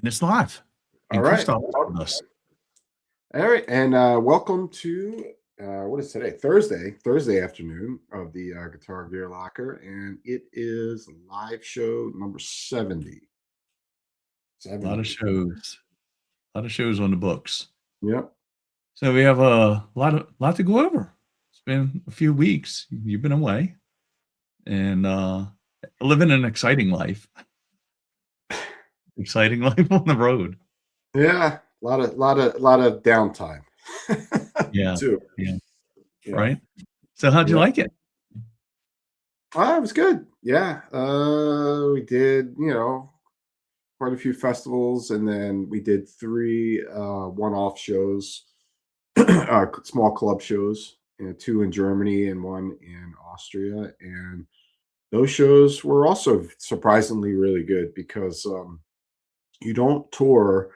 It's live, All and right. Christoph is with us. All right. And welcome to what is today? Thursday afternoon of the Guitar Gear Locker. And it is live show number 70. A lot of 70. shows, a lot of shows on the books. Yep. So we have a lot to go over. It's been a few weeks. You've been away and living an exciting life. Exciting life on the road. Yeah. A lot of downtime. Yeah. Too. Yeah. Yeah. Right. So how'd you Yeah. like it? It was good. Yeah. We did, quite a few festivals, and then we did three one-off shows, small club shows, two in Germany and one in Austria. And those shows were also surprisingly really good because you don't tour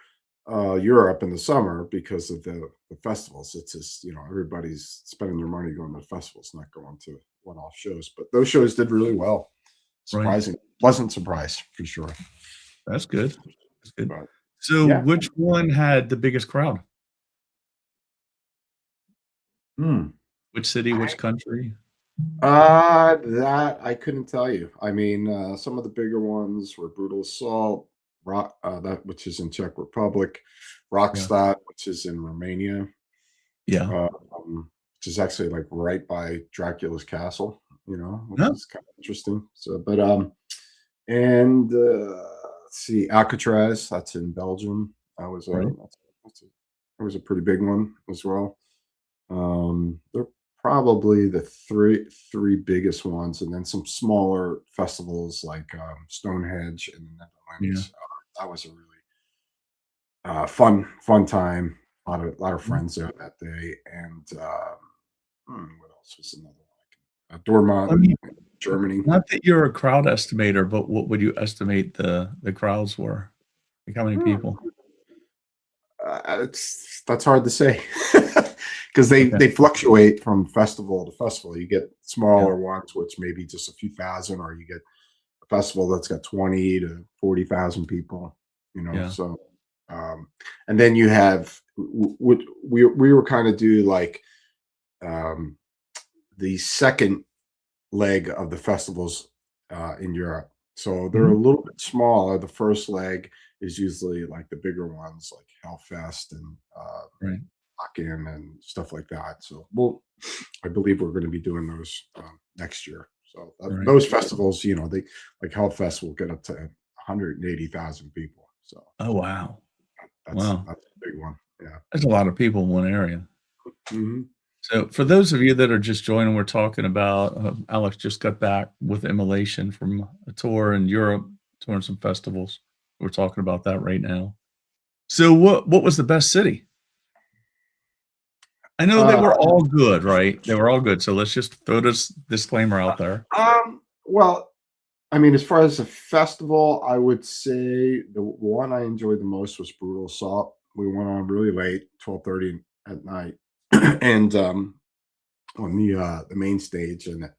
Europe in the summer because of the festivals. It's just, everybody's spending their money going to festivals, not going to one-off shows. But those shows did really well. Right. Surprising, pleasant surprise for sure. That's good. That's good. But So yeah. which one had the biggest crowd? Hmm. Which city, which country? That I couldn't tell you. I mean, some of the bigger ones were Brutal Assault, that which is in Czech Republic, Yeah. Rockstadt, which is in Romania, Yeah. which is actually like right by Dracula's castle, which No? is kind of interesting. So, but and let's see, Alcatraz, that's in Belgium. That was a Right. that was a pretty big one as well. They're probably the three biggest ones, and then some smaller festivals like Stonehenge in the Yeah. Netherlands. That was a really fun time. A lot of Mhm. friends there that day, and what else was another one? Dortmund, I mean, Germany. not that you're a crowd estimator, but what would you estimate the crowds were? Like, how many people? That's hard to say because they Okay. they fluctuate from festival to festival. You get Yeah. smaller ones, which maybe just a few thousand, or you get a festival that's got 20 to 40,000 people. Yeah. So and then you have what we were kind of do like um, the second leg of the festivals in Europe. So they're Mhm. a little bit smaller. The first leg is usually like the bigger ones, like Hellfest and Right. Lock-In and stuff like that. So I believe we're going to be doing those next year. So Right. those festivals, they like Hellfest will get up to 180,000 people. So Oh, that's that's wow. that's a big one. Yeah. That's a lot of people in one area. Hmm. So, for those of you that are just joining, we're talking about, Alex just got back with Immolation from a tour in Europe, touring some festivals. We're talking about that right now. So what was the best city? I know they Uh, were all good, right? They were all good, so let's just throw this disclaimer out there. well, I mean, as far as a festival, I would say the one I enjoyed the most was Brutal Assault. We went on really late, 12:30 at night, and on the main stage, and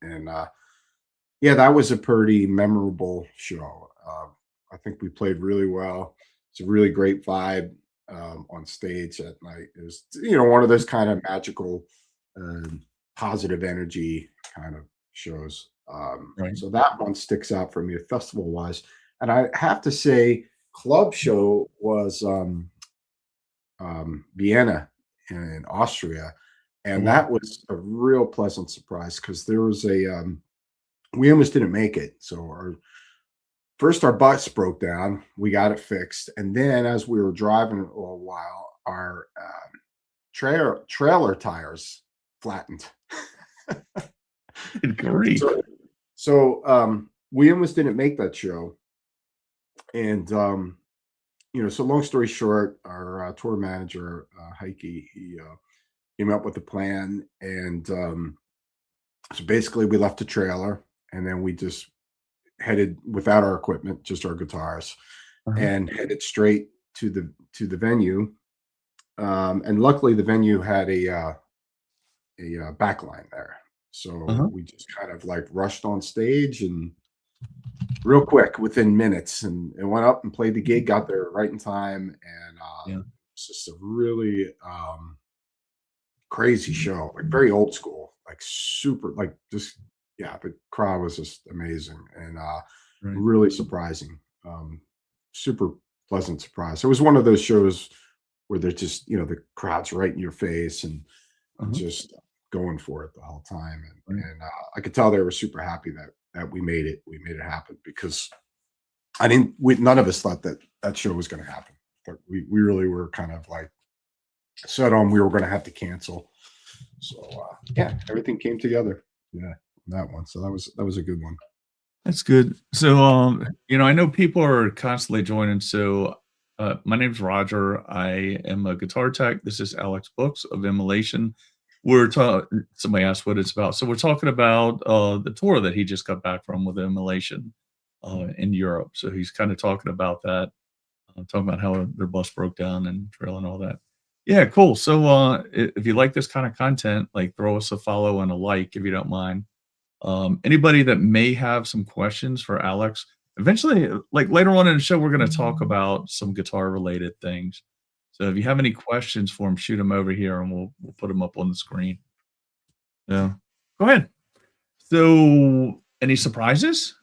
yeah, that was a pretty memorable show. I think we played really well. It's a really great vibe on stage at night. It was, one of those kind of magical, um, positive energy kind of shows. Right. So that one sticks out for me, festival wise. And I have to say, club show was Vienna in Austria, Oh, and wow. that was a real pleasant surprise because there was we almost didn't make it. So our bus broke down. We got it fixed, and then as we were driving a little while, our trailer tires flattened. Good grief. So we almost didn't make that show, and so long story short, our tour manager Heike, he came up with a plan, and so basically we left the trailer, and then we just headed without our equipment, just our guitars, Uh-huh. and headed straight to the venue. And luckily, the venue had a back line there, so Uh-huh. we just kind of like rushed on stage and real quick within minutes, and went up and played the gig, got there right in time, and Yeah. it's just a really crazy show, like very old school, like super, like just yeah. The crowd was just amazing and Right. really surprising. Um, Super pleasant surprise. It was one of those shows where they're just the crowd's right in your face and Uh-huh. just going for it the whole time, Right. and I could tell they were super happy that we made it happen because I didn't we none of us thought that that show was going to happen. But we really were kind of like set on we were going to have to cancel. So yeah, everything came together. Yeah, that one. So that was a good one. That's good. So, I know people are constantly joining. So, my name's Roger. I am a guitar tech. This is Alex Books of Immolation. We're talking. Somebody asked what it's about. So, we're talking about the tour that he just got back from with Immolation in Europe. So, he's kind of talking about that, talking about how their bus broke down and trail and all that. Yeah, cool. So, if you like this kind of content, like throw us a follow and a like if you don't mind. Anybody that may have some questions for Alex, eventually, like later on in the show, we're going to talk about some guitar related things. So if you have any questions for him, shoot them over here and we'll put them up on the screen. Yeah. Go ahead. So any surprises?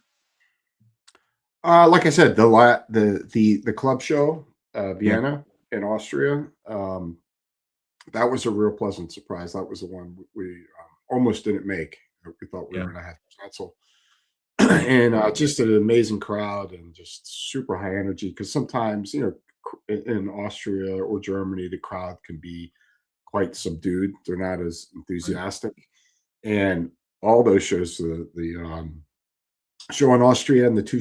Like I said, the club show, Yeah. Vienna in Austria, that was a real pleasant surprise. That was the one we almost didn't make. We thought we Yeah. were going to have to cancel, and just an amazing crowd and just super high energy. Because sometimes in Austria or Germany, the crowd can be quite subdued. They're not as Right. enthusiastic, and all those shows, the show in Austria and the two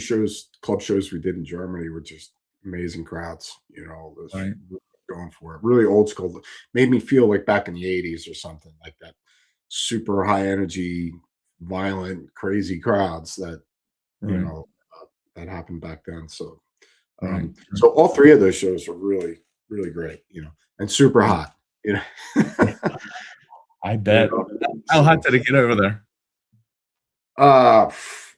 club shows we did in Germany were just amazing crowds. Those Right. really going for it. Really old school. Made me feel like back in the '80s or something like that. Super high energy, violent, crazy crowds you Right. know that happened back then. So, Right. Right. so all three of those shows were really, really great. And super Yeah. hot. You know, I you bet. know. How hot So did it get over there? Uh,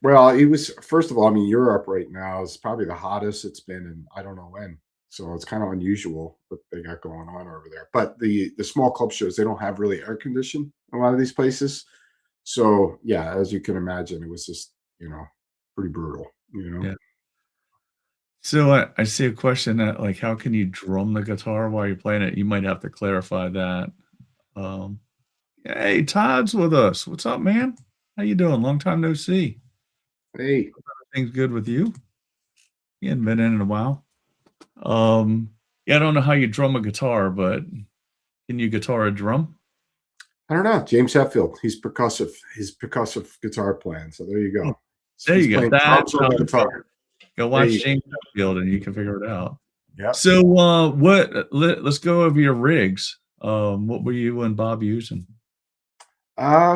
well, it was first of all, I mean, Europe right now is probably the hottest it's been in I don't know when. So it's kind of unusual what they got going on over there. But the small club shows, they don't have really air condition in a lot of these places. So yeah, as you can imagine, it was just, pretty brutal. Yeah. So I see a question that like, how can you drum the guitar while you're playing it? You might have to clarify that. Um, Hey, Todd's with us. What's up, man? How you doing? Long time no see. Hey, Things good with you? You hadn't been in a while. Yeah, I don't know how you drum a guitar, but can you guitar a drum? I don't know. James Hetfield, he's percussive. He's percussive guitar playing. So there you Oh, go. there He's you go. playing That's drums on how the to do guitar. it. Go There watch you James Hetfield and you can figure it out. Yep. So, let's go over your rigs. What were you and Bob using?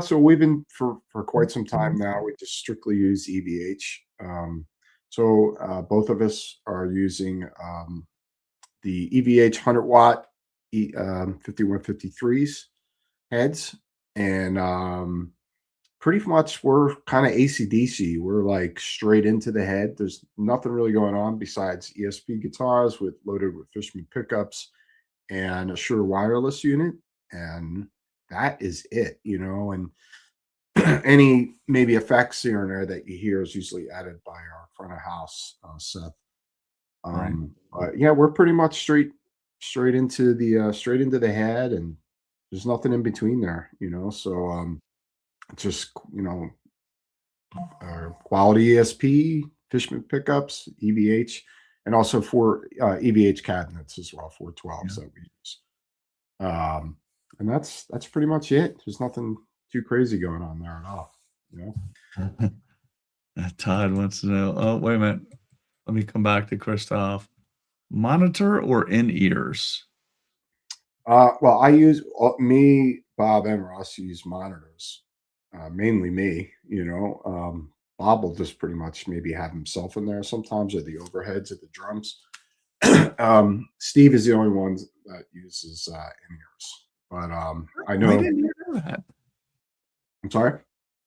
So we've been for quite some time now. We just strictly use EVH. So both of us are using the EVH 100 watt 5153s heads, and pretty much we're kind of AC/DC. We're like straight into the head. There's nothing really going on besides ESP guitars loaded with Fishman pickups and a Shure wireless unit, and that is it. And any maybe effects here and there that you hear is usually added by our front of house Seth. Right. But yeah, we're pretty much straight into the head, and there's nothing in between there. So just quality ESP, Fishman pickups, EVH, and also for EVH cabinets as well, 412s Yeah. that we use. And that's pretty much it. There's nothing too crazy going on there at all. You know. Todd wants to know. Oh, wait a minute. Let me come back to Christoph. Monitor or in ears? Well, I use me, Bob, and Ross use monitors. Mainly me. Bob will just pretty much maybe have himself in there sometimes, or the overheads of the drums. Steve is the only one that uses in ears. But I I know. didn't know that. I'm sorry.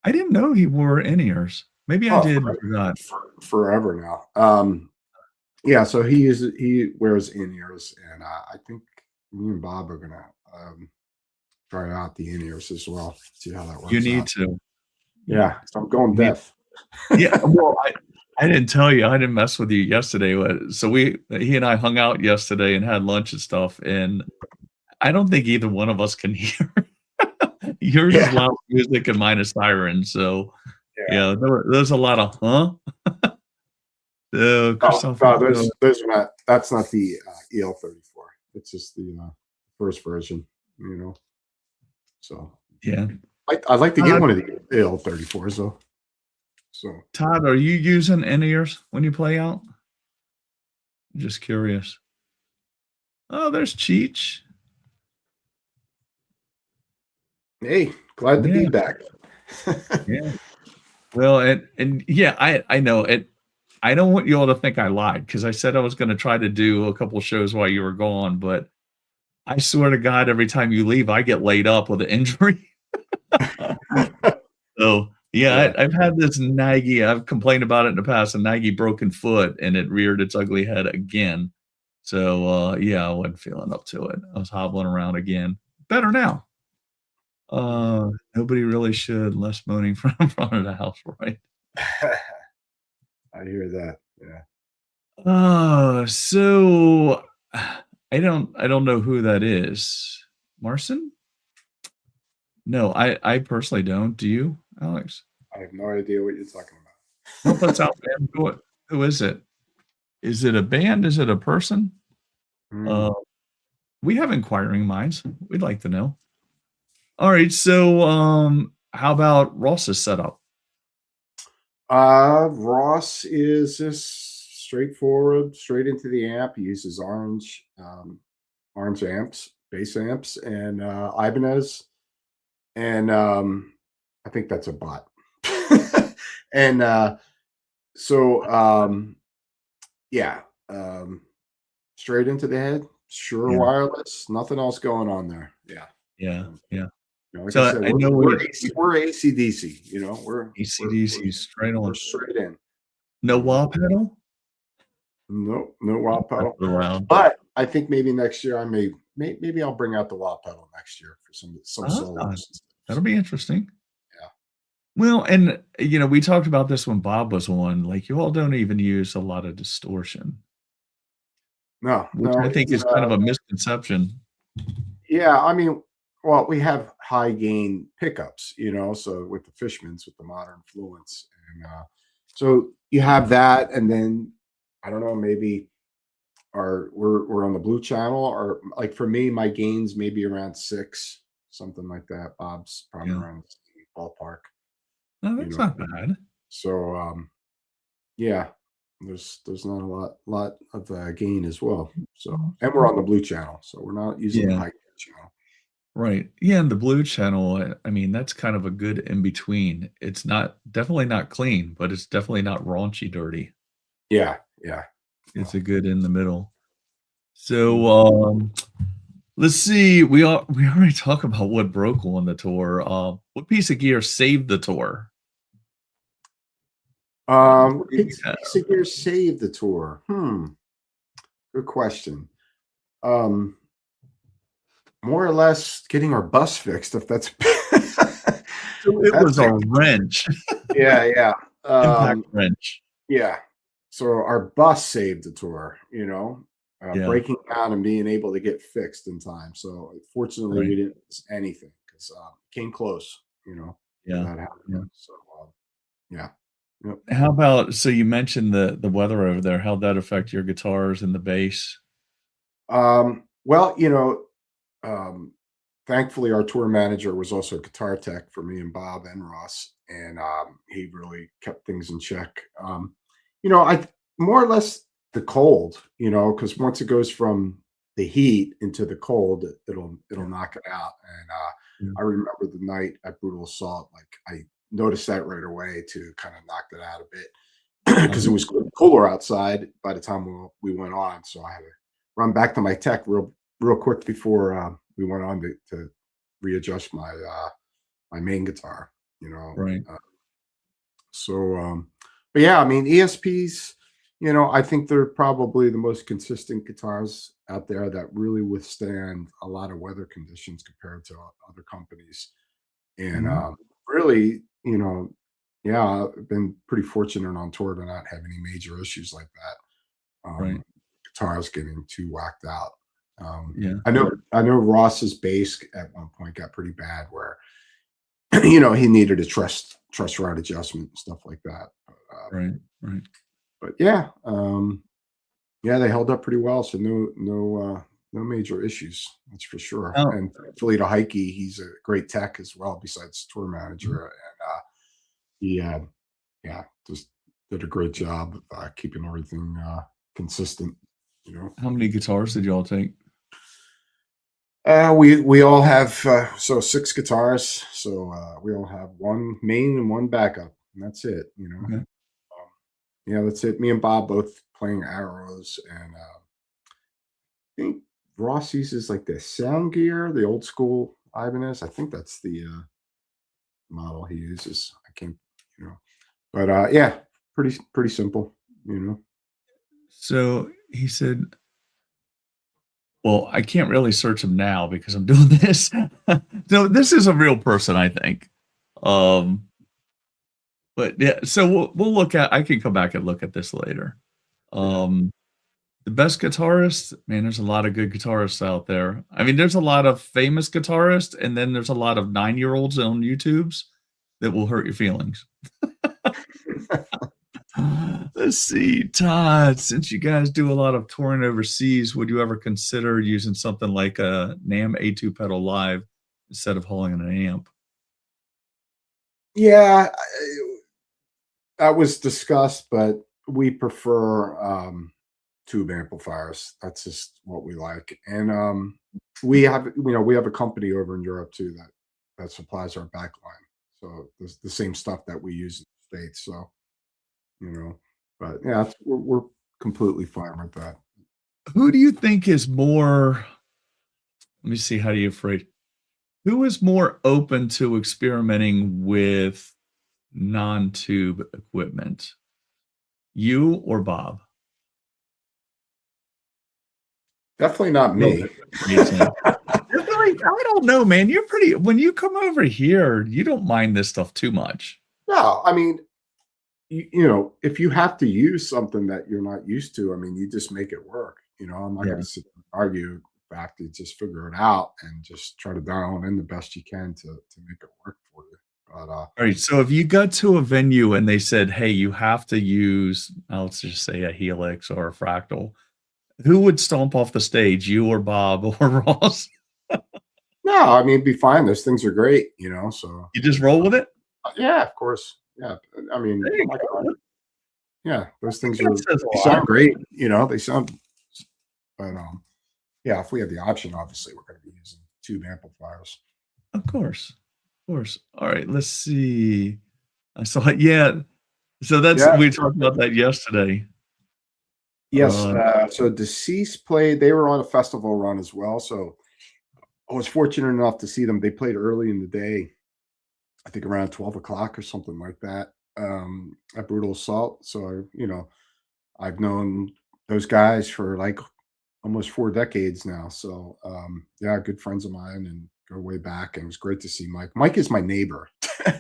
I didn't know he wore in ears. Maybe I Oh, did and forgot. forever now. Yeah, so he wears in-ears, and, I think me and Bob are gonna, try out the in-ears as well, see how that You works need out. to. You Yeah, so I'm going you need deaf. Yeah, well, I didn't tell you, I didn't mess with you yesterday, so he and I hung out yesterday and had lunch and stuff, and I don't think either one of us can hear. Yours is Yeah, loud music and mine is siren, so, yeah. yeah, there's a lot of, "Huh?" Oh, Christopher, no, those are not that's not the, EL34. It's just the, first version, you know? So, yeah. I'd like to get Todd one of the EL34s though, so Todd, are you using in-ears when you play out? Just curious. Oh, there's Cheech. hey, glad to be Yeah, back. yeah. Well, and yeah, I know it. I don't want you all to think I lied because I said I was gonna try to do a couple shows while you were gone, but I swear to God, every time you leave, I get laid up with an injury. So, yeah, Yeah. I've had this naggy I've complained about it in the past, a naggy broken foot, and it reared its ugly head again. So, yeah, I wasn't feeling up to it. I was hobbling around again. Better now. Nobody really should, less moaning from in front of the house, right? I hear that, yeah. So I don't know who that is. Marcin? No, I personally don't. Do you, Alex? I have no idea what you're talking Help us about. out, man. Who is it? Is it a band? Is it a person? Uh, Mm. we have inquiring minds. We'd like to know. All right, so how about Ross's setup? Ross is just straightforward, straight into the amp. He uses orange amps, bass amps, and Ibanez, and I think that's a bot. And so yeah, um, straight into the head, sure Yeah, wireless, nothing else going on there. Yeah. yeah, Um, yeah. like I So said, I know we're AC/DC. You know, AC/DC straight we're on. straight in. No You know, wah pedal? no wah That's pedal. around. But I think maybe next year maybe I'll bring out the wah pedal next year for some Ah, solos. that'll be interesting. Yeah. Well, and, we talked about this when Bob was on, like, you all don't even use a lot of distortion, No, which no, I think it's is kind of a misconception. yeah. I mean, well, we have high gain pickups, so with the Fishmans, with the modern Fluence, and so you have that, and then I don't know, maybe we're on the blue channel, or like for me, my gains maybe around 6, something like that. Bob's probably Yeah. around the same ballpark, No, you that's know. not bad. So yeah, there's not a lot of gain as well. So and we're on the blue channel, so we're not using the Yeah, high gain channel. right. Yeah, and the blue channel, I mean, that's kind of a good in between. It's not definitely not clean, but it's definitely not raunchy dirty. Yeah, yeah. It's So, a good in the middle. mm. So, let's see. We already talked about what broke on the tour. What piece of gear saved the tour? What did you It's have? piece of gear saved the tour. Good question. Um, More or less getting our bus fixed, if that's So it that's was a a wrench, yeah, yeah. impact wrench. Yeah. So our bus saved the tour, Yeah, breaking down and being able to get fixed in time. So fortunately, we right. didn't miss anything because came close, to Yeah, that yeah. happening. So yeah, yep. How about so you mentioned the weather over there, how'd that affect your guitars and the bass? Well, um, thankfully, our tour manager was also a guitar tech for me and Bob and Ross, and he really kept things in check. I more or less the cold, because once it goes from the heat into the cold, it'll Yeah, knock it out. And yeah. I remember the night at Brutal Assault, like I noticed that right away to kind of knock it out a bit because it Uh-huh. was cooler outside by the time we went on. So I had to run back to my tech real quick before we went on to readjust my main guitar. You know, Right. uh, So, but yeah, I mean, ESPs, I think they're probably the most consistent guitars out there that really withstand a lot of weather conditions compared to other companies. And Mhm. really, yeah, I've been pretty fortunate on tour to not have any major issues like that. Right. Guitars getting too whacked out. Yeah. I know Ross's bass at one point got pretty bad where he needed a truss rod adjustment and stuff like that. Right. Right. But yeah, yeah, they held up pretty well. So no major issues. That's for sure. Now And thankfully to Heike, he's a great tech as well, besides tour mhm. manager, and he yeah, just did a great job of keeping everything consistent. You know. How many guitars did y'all take? We all have so six guitars, so we all have one main and one backup, and that's it. Okay. Yeah, that's it. Me and Bob both playing arrows, and I think Ross uses like the Sound Gear, the old school Ibanez. I think that's the model he uses. I can't, you know, but yeah, pretty simple. You know. So he said, well, I can't really search him now because I'm doing this. No, this is a real person, I think. Um, but yeah, so we'll look at I can come back and look at this later. Yeah. Um, the best guitarist, man, there's a lot of good guitarists out there. I mean, there's a lot of famous guitarists, and then there's a lot of 9-year-olds on YouTubes that will hurt your feelings. Let's see, Todd, since you guys do a lot of touring overseas, would you ever consider using something like a NAMM A2 pedal live instead of hauling an amp? Yeah, that was discussed, but we prefer tube amplifiers. That's just what we like. And we have a company over in Europe too that supplies our backline. So the same stuff that we use in the States. So, you know, but yeah, we're completely fine with that. Who do you think is more let me see, how do you phrase who is more open to experimenting with non-tube equipment? You or Bob? Definitely not No me. differentiation. It's like, I don't know, man. You're pretty when you come over here, you don't mind this stuff too much. No, I mean, if you have to use something that you're not used to, I mean, you just make it work. I'm not going Yeah. to sit there and argue. The fact, you just figure it out and just try to dial in the best you can to make it work for you. But Alright, so if you got to a venue and they said, "Hey, you have to use" let's just say a Helix or a Fractal, who would stomp off the stage, you or Bob or Ross? no, I mean, be fine. Those things are great. So You just roll with it? yeah, of course, yeah. I mean, There oh you my god, go. yeah, I those think things that are says they a sound lot. great. They sound, but yeah, if we have the option, obviously, we're going to be using tube amplifiers. Of course. Of course. Alright, let's see. I saw it yeah. So that's Yeah. we talked about that yesterday. Yes, Uh, so Deceased played they were on a festival run as well, so I was fortunate enough to see them. They played early in the day, I think around 12 o'clock or something like that, at Brutal Assault, so, I've known those guys for, like, almost 4 decades now, so, yeah, good friends of mine and go way back, and it was great to see Mike. Mike is my neighbor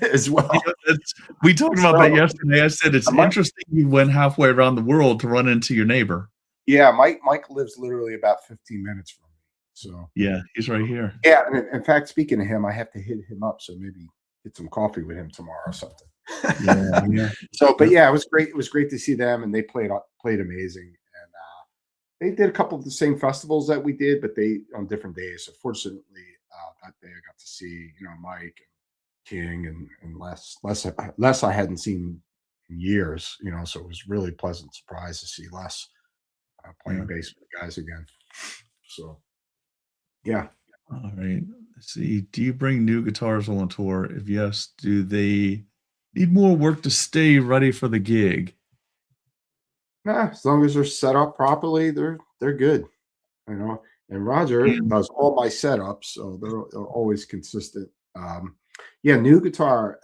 as yeah, well. that's we talked about that So, yesterday. I said, "It's Mike interesting you went halfway around the world to run into your neighbor." yeah, Mike lives literally about 15 minutes from me, so Yeah, he's right here. yeah, and in fact, speaking of him, I have to hit him up, so maybe get some coffee with him tomorrow or something. Yeah, yeah. So, but Yep. yeah, it was great. It was great to see them, and they played amazing. And they did a couple of the same festivals that we did, but they on different days. So, fortunately, that day I got to see Mike and King and Les I hadn't seen in years. So it was really pleasant surprise to see Les playing Yeah. bass with the guys again. So yeah. Alright, let's see. Do you bring new guitars on tour? If yes, do they need more work to stay ready for the gig? Nah, as long as they're set up properly, they're good, you know. And Roger And does all my setups, so they're always consistent. Yeah, new guitar.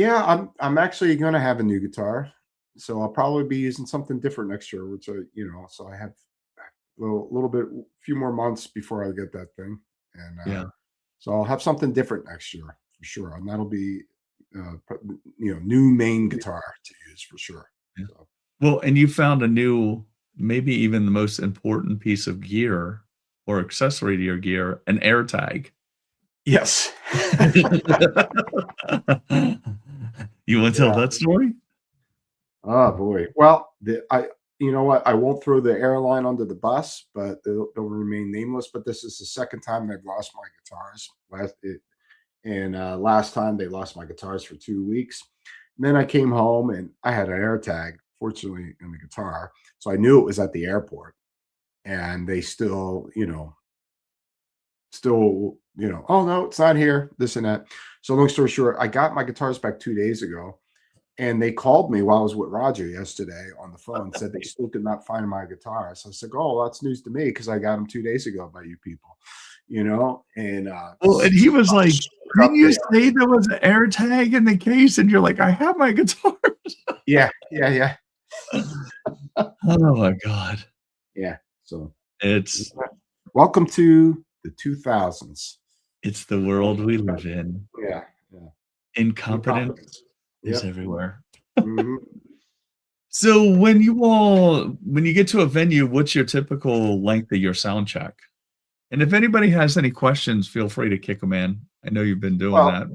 Yeah, I'm actually going to have a new guitar, so I'll probably be using something different next year. Which so I have little bit, few more months before I get that thing, and Yeah. so I'll have something different next year for sure, and that'll be new main guitar to use for sure. Yeah. So Well, and you found a new, maybe even the most important piece of gear or accessory to your gear, an air tag. yes, You wanna tell yeah. that story? Oh boy. Well, you know what? I won't throw the airline under the bus, but they'll remain nameless. But this is the second time they've lost my guitars. Last time they lost my guitars for 2 weeks. And then I came home and I had an air tag, fortunately, in the guitar, so I knew it was at the airport. And they still, oh no, it's not here. This and that. So long story short, I got my guitars back 2 days ago and they called me while I was with Roger yesterday on the phone, said they still could not find my guitar. So I said, "Oh, well, that's news to me because I got them 2 days ago by you people," and Well, and he was like, up "Didn't you there. say there was an air tag in the case?" And you're like, "I have my guitar." Yeah, yeah, yeah, Oh my god. yeah. So It's welcome to the 2000s. it's the world we live in. Yeah, yeah. Incompetence Incompetence. is Yep. everywhere. Mhm. So when you get to a venue, what's your typical length of your sound check? And if anybody has any questions, feel free to kick them in. I know you've been doing Well, that.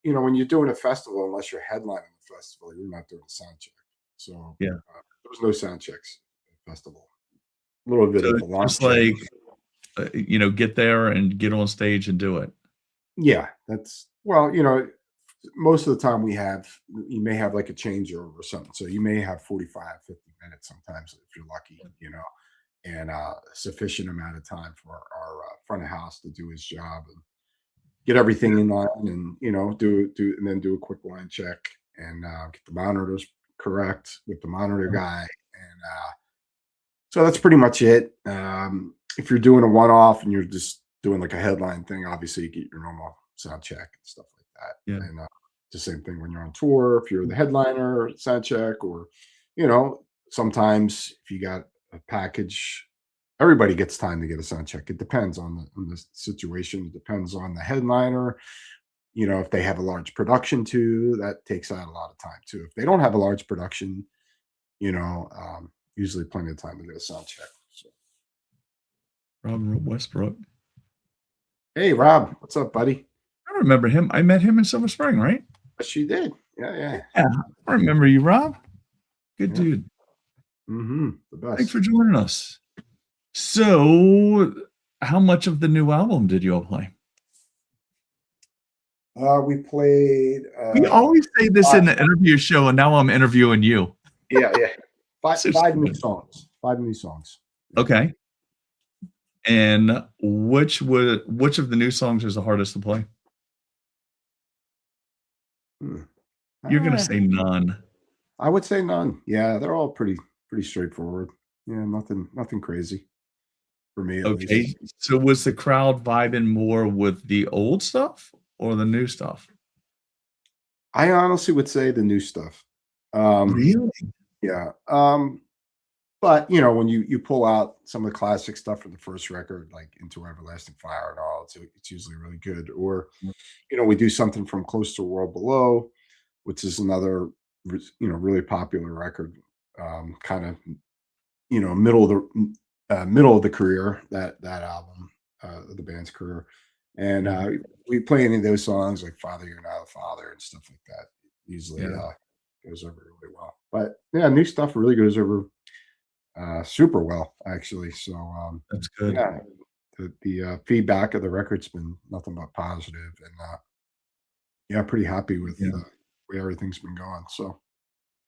when you're doing a festival, unless you're headlining the festival, you're not doing a sound check. So Yeah. there's no sound checks at the festival. A little bit So of it's alarm just check. like, get there and get on stage and do it. Yeah, that's well, most of the time you may have like a changeover or something. So you may have 45, 50 minutes sometimes if you're lucky, and sufficient amount of time for our front of house to do his job and get everything in line and do and then do a quick line check and get the monitors correct with the monitor guy and so that's pretty much it. If you're doing a one-off and you're just doing like a headline thing, obviously you get your normal sound check and stuff like Yeah. that. And the same thing when you're on tour. If you're the headliner, sound check, or sometimes if you got a package, everybody gets time to get a sound check. It depends on the situation. It depends on the headliner. If they have a large production too, that takes out a lot of time too. If they don't have a large production, usually plenty of time to get a sound check. So, Robert Westbrook. hey, Rob, what's up, buddy? I remember him. I met him in Silver Spring, right? She did. Yeah, yeah, Yeah. I remember you, Rob. Good yeah. dude. The Thanks best. for joining us. So, how much of the new album did you all play? We played. We always say this Five, in the interview show, and now I'm interviewing you. yeah, yeah. Five, So five new stupid. songs. 5 new songs. Yeah. Okay. And which of the new songs is the hardest to play? Hmm. You're gonna Uh, say none. I would say none. Yeah, they're all pretty straightforward. Yeah, nothing crazy for me at least. Okay. So was the crowd vibing more with the old stuff or the new stuff? I honestly would say the new stuff. Um, Really? yeah. But when you pull out some of the classic stuff from the first record, like Into Everlasting Fire and all, it's usually really good. Or we do something from Close to a World Below, which is another really popular record. Kind of middle of the career that album, the band's career, and Yeah. we play any of those songs like Father You're Not a Father and stuff like that. Usually Yeah. goes over really well. But yeah, new stuff really goes over super well actually. So That's good. yeah, the feedback of the record's been nothing but positive, and yeah, pretty happy with Yeah. way everything's been going. So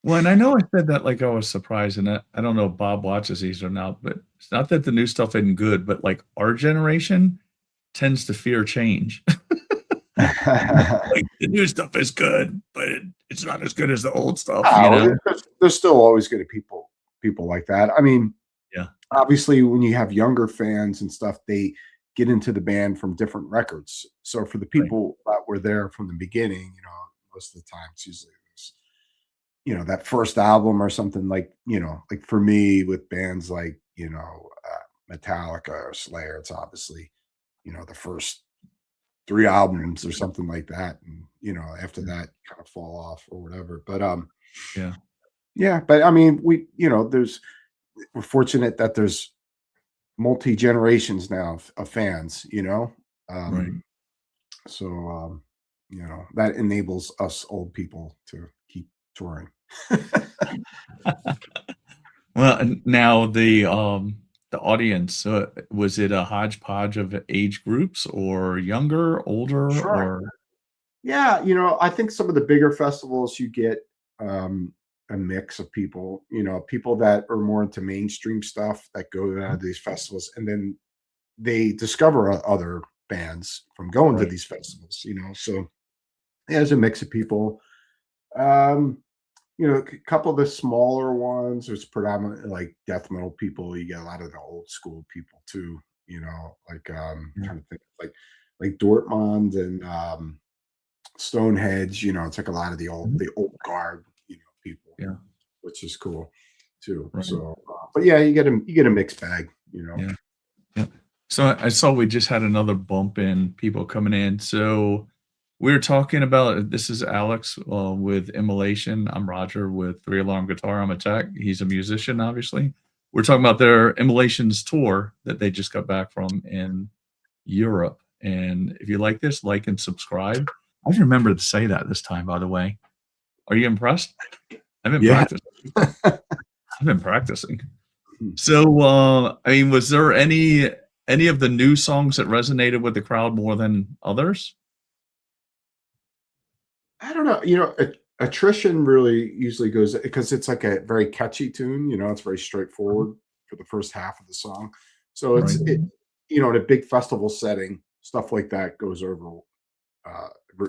Well, and I know I said that like I was surprised, and I don't know if Bob watches these or not, but it's not that the new stuff isn't good, but like our generation tends to fear change. Like the new stuff is good, but it's not as good as the old stuff, you oh, know? there's still always going to people like that. I mean, Yeah. obviously, when you have younger fans and stuff, they get into the band from different records. So for the Right. people that were there from the beginning, most of the time it's usually this, that first album or something like, like for me with bands like, Metallica or Slayer, it's obviously, the first 3 albums or something like that, and, after that, kind of fall off or whatever, but, Yeah. yeah, but I mean, we're fortunate that there's multi generations now of fans, Right. um, so, that enables us old people to keep touring. Well, and now the audience, was it a hodgepodge of age groups or younger, older, Sure. or Yeah, I think some of the bigger festivals you get um, a mix of people, people that are more into mainstream stuff that go to these festivals, and then they discover other bands from going to right, these festivals, so yeah, there's a mix of people. Um, a couple of the smaller ones, there's predominantly like death metal people. You get a lot of the old school people too, like yeah, trying to think like Dortmund and Stonehenge, it's like a lot of mhm, the old guard, people, yeah, which is cool too. right, So, but yeah, you get a mixed bag. yeah, yeah. So I saw we just had another bump in people coming in. So we were talking about this is Alex with Immolation. I'm Roger with Three Alarm Guitar. I'm a tech. He's a musician, obviously. We're talking about their Immolations tour that they just got back from in Europe. And if you like this, like and subscribe. I just remembered to say that this time, by the way. Are you impressed? I've been Yeah. practicing. I've been practicing. So, I mean, was there any of the new songs that resonated with the crowd more than others? I don't know. Attrition really usually goes because it's like a very catchy tune. It's very Mhm. straightforward for the first half of the song. So Right. in a big festival setting, stuff like that goes over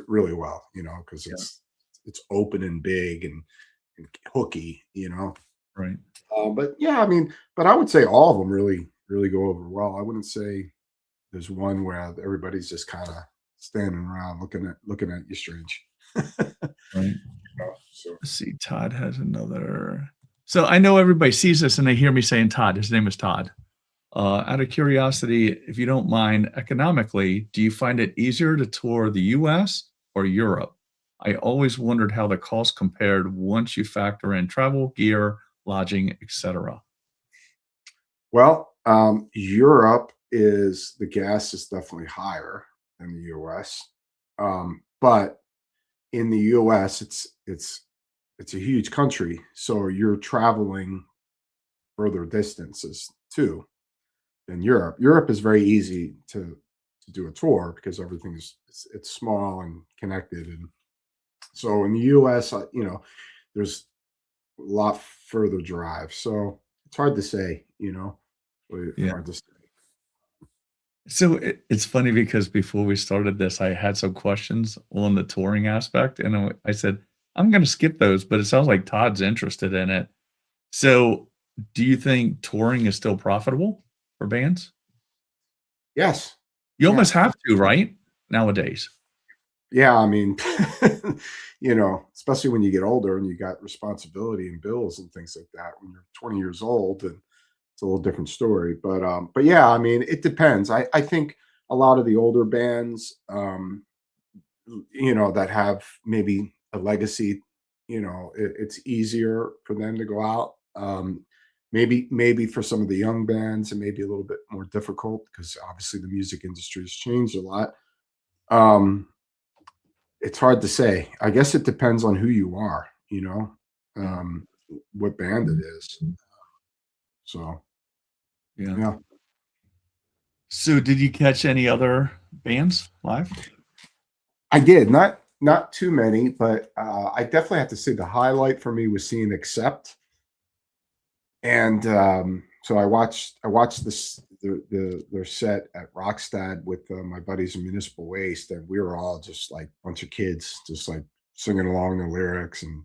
really well. Because Yeah. it's open and big and hooky. Right. But yeah, I mean, but I would say all of them really, really go over well. I wouldn't say there's one where everybody's just kind of standing around looking at you strange. Right. So Let's see. Todd has another. So I know everybody sees this and they hear me saying Todd. His name is Todd. Out of curiosity, if you don't mind, economically, do you find it easier to tour the US or Europe? I always wondered how the cost compared once you factor in travel, gear, lodging, etc. well, Europe is the gas is definitely higher than the US. But in the US, it's a huge country, so you're traveling further distances too than Europe. Europe is very easy to do a tour because everything's it's small and connected, and so in the US, there's a lot further drive. So it's hard to say, really Yeah. hard to say. So it's funny because before we started this, I had some questions on the touring aspect, and I said, I'm going to skip those, but it sounds like Todd's interested in it. So, do you think touring is still profitable for bands? Yes. You Yeah. almost have to, right? Nowadays. Yeah, I mean, especially when you get older and you got responsibility and bills and things like that. When you're 20 years old, and it's a little different story. But yeah, I mean, it depends. I think a lot of the older bands, that have maybe a legacy, it's easier for them to go out. Maybe for some of the young bands, it may be a little bit more difficult because obviously the music industry has changed a lot. Um, it's hard to say. I guess it depends on who you are, Yeah. what band it is. So, Yeah. yeah. So, did you catch any other bands live? I did, not too many, but, I definitely have to say the highlight for me was seeing Accept, and, so I watched their set at Rockstad with, my buddies in Municipal Waste, and we were all just like a bunch of kids, just, like, singing along the lyrics and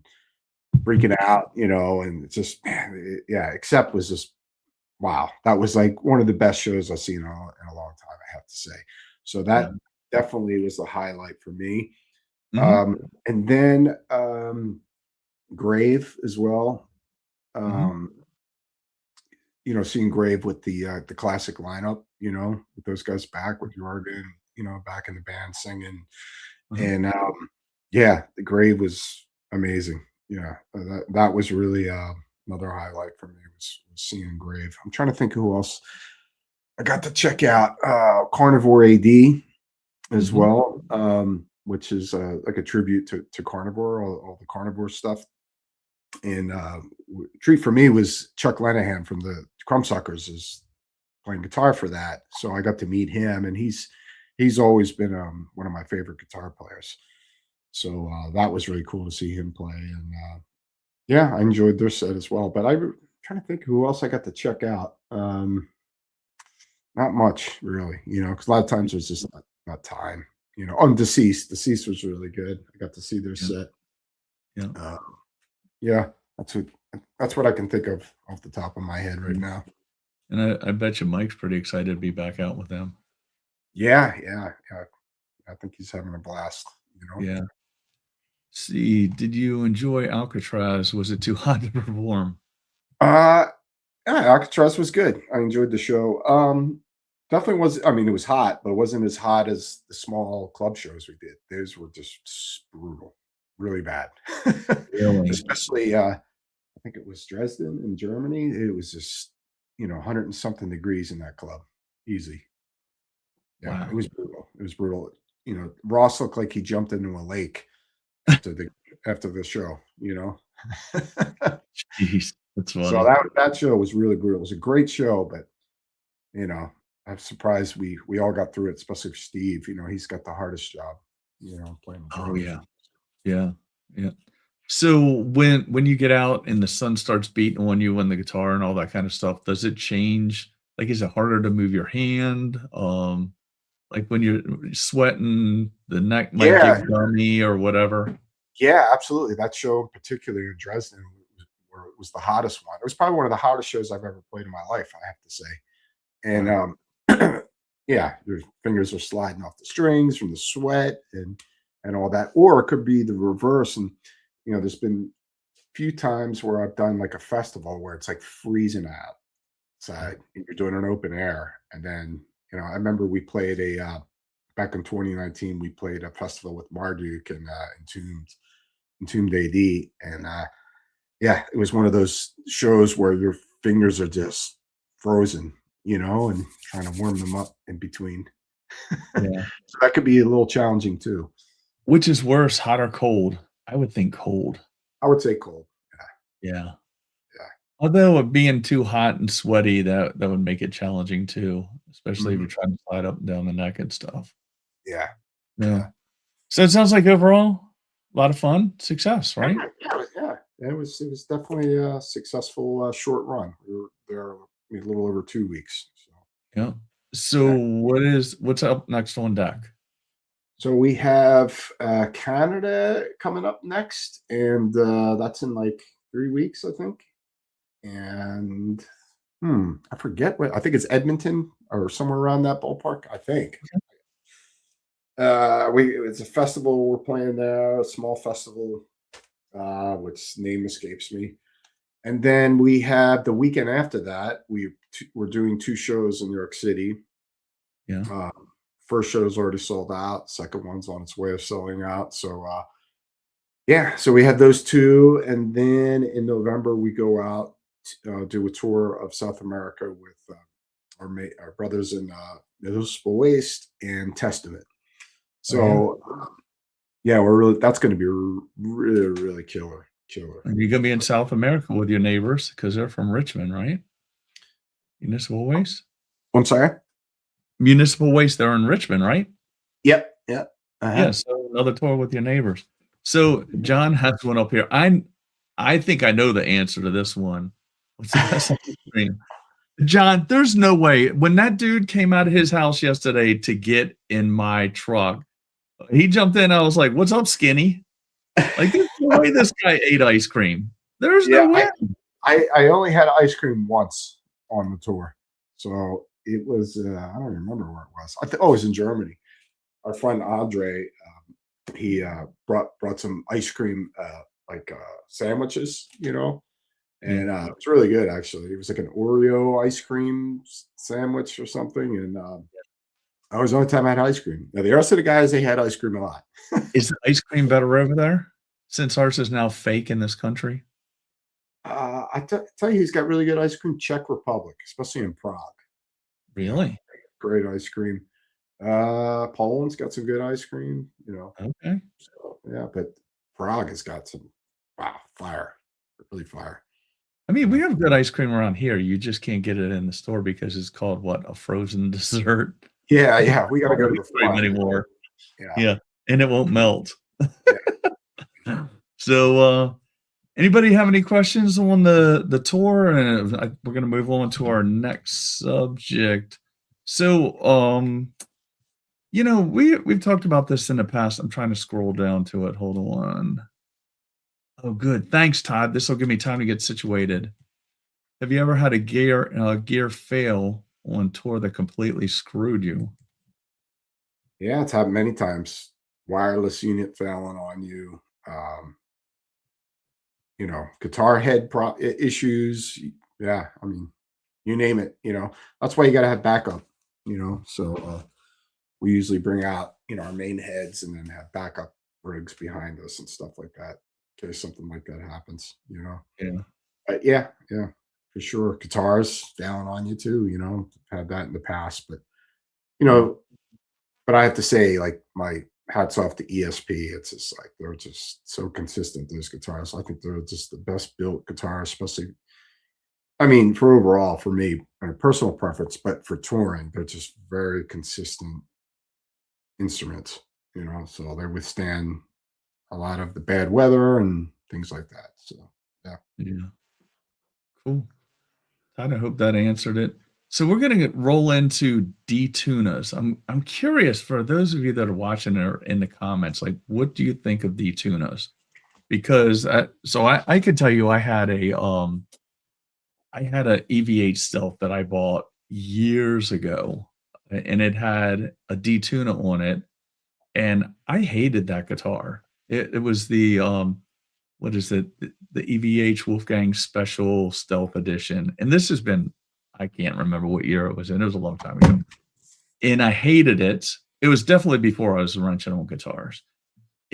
freaking out, and it's just man, yeah, Accept was just wow, that was like one of the best shows I've seen in a long time, I have to say. So Yeah. that definitely was the highlight for me. Mhm, And then Grave as well. mhm, Um, seeing Grave with the classic lineup, with those guys back with Jorgen, back in the band singing. uh-huh. And yeah, the Grave was amazing. Yeah, that was really another highlight for me was seeing Grave. I'm trying to think who else I got to check out. Carnivore AD as Mhm. well, which is like a tribute to Carnivore, all the Carnivore stuff. And treat for me was Chuck Lenahan from the Crumbsuckers is playing guitar for that. So I got to meet him, and he's always been one of my favorite guitar players. So that was really cool to see him play. And yeah, I enjoyed their set as well. But I'm trying to think who else I got to check out. Not much really, because a lot of times there's just not time. Deceased was really good. I got to see their Yeah, set. yeah, Uh, yeah, that's what that's what I can think of off the top of my head right yeah. now. And I bet you Mike's pretty excited to be back out with them. Yeah, yeah, yeah. I think he's having a blast. You know. Yeah. See, did you enjoy Alcatraz? Was it too hot to perform? Uh, yeah, Alcatraz was good. I enjoyed the show. Definitely was. I mean, it was hot, but it wasn't as hot as the small club shows we did. Those were just brutal, really bad. Really? Especially, I think it was Dresden in Germany. It was just 100 and something degrees in that club, easy. Yeah, it Wow. was brutal. It was brutal. Ross looked like he jumped into a lake after the show. Jeez, that's So funny. that show was really brutal. It was a great show, but you know, I'm surprised we all got through it, especially for Steve. He's got the hardest job, playing the Oh, drums. yeah. Yeah. Yeah. So when you get out and the sun starts beating on you on the guitar and all that kind of stuff, does it change? Like, is it harder to move your hand? Like when you're sweating, the neck might Yeah, get gummy or whatever? yeah, absolutely. That show in particular in Dresden where it was the hottest one. It was probably one of the hottest shows I've ever played in my life, I have to say. And Wow. yeah, your fingers are sliding off the strings from the sweat and all that. Or it could be the reverse. And there's been a few times where I've done like a festival where it's like freezing Yeah. outside and you're doing an open air. And then, I remember we played back in 2019, we played a festival with Marduk and Entombed AD. And yeah, it was one of those shows where your fingers are just frozen, and trying to warm them up in between. Yeah. So that could be a little challenging too. Which is worse, hot or cold? I would think cold. I would say cold. Yeah. Yeah. Although it being too hot and sweaty, that would make it challenging too, especially if you're Mhm. trying to slide up and down the neck and stuff. Yeah. Yeah. Yeah. So it sounds like overall, a lot of fun, success, right? Yeah. It was definitely a successful short run. We were there a little over 2 weeks. So Yeah. So yeah. what's up next on deck? So we have Canada coming up next, and that's in like 3 weeks, I think. And I forget what I think it's Edmonton or somewhere around that ballpark. I think. It's a festival we're playing there, a small festival, which name escapes me. And then we have the weekend after that. We're doing two shows in New York City. Yeah. Uh, First show's already sold out. Second one's on its way of selling out. So yeah, so we had those two, and then in November we go out do a tour of South America with our brothers in Municipal Waste and Testament. Oh, yeah? So yeah, we're really that's going to be really really killer. And you're gonna be in South America with your neighbors because 'cause they're from Richmond, right? Municipal Waste? I'm sorry. Municipal Waste, they're in Richmond, right? Yep. Yep. Uh huh. Yeah, so another tour with your neighbors. So, John has one up here. I think I know the answer to this one. What's the best ice cream? John, there's no way. When that dude came out of his house yesterday to get in my truck, he jumped in, I was like, "What's up, skinny?" Like, there's no way this guy ate ice cream. There's Yeah, no way. I only had ice cream once on the tour, so it was I don't remember where it was. It was in Germany. Our friend Andre. he brought some ice cream like sandwiches, Yeah. and it's really good actually. It was like an Oreo ice cream sandwich or something, and that was the only time I had ice cream. Now the rest of the guys, they had ice cream a lot. Is the ice cream better over there since ours is now fake in this country? Tell you, he's got really good ice cream. Czech Republic, especially in Prague. Yeah, Really? great ice cream. Poland's got some good ice cream. Okay. So yeah, but Prague has got some wow fire, really fire. I mean, we Yeah, have good ice cream around here, you just can't get it in the store because it's called what? A frozen dessert? yeah, yeah. We got to Not go to ice the cream front. anymore. Yeah, Yeah, and it won't melt. yeah. So, anybody have any questions on the tour? And we're gonna move on to our next subject. So, we've talked about this in the past. I'm trying to scroll down to it. Hold on. Oh, good. Thanks, Todd. This will give me time to get situated. Have you ever had a gear fail on tour that completely screwed you? Yeah, it's happened many times. Wireless unit failing on you. Guitar head issues. Yeah, I mean, you name it. That's why you got to have backup. So we usually bring out our main heads and then have backup rigs behind us and stuff like that in case something like that happens. Yeah. But yeah, yeah, for sure. Guitars down on you too. Had that in the past, but you Yeah. know, but I have to say, like, my hats off to ESP. It's just like they're just so consistent. Those guitars, I think they're just the best built guitars, especially. I mean, for overall, for me, my personal preference, but for touring, they're just very consistent instruments. So they withstand a lot of the bad weather and things like that. So yeah. Yeah. Cool. Kinda hope that answered it. So we're gonna roll into D-Tunas. I'm curious for those of you that are watching or in the comments, like, what do you think of D-Tunas? Because I could tell you I had a EVH Stealth that I bought years ago, and it had a D-Tuna on it, and I hated that guitar. It was the, what is it? The EVH Wolfgang Special Stealth Edition, and this has been I can't remember what year it was in, it was a long time ago, and I hated it. It was definitely before I was wrenching on guitars,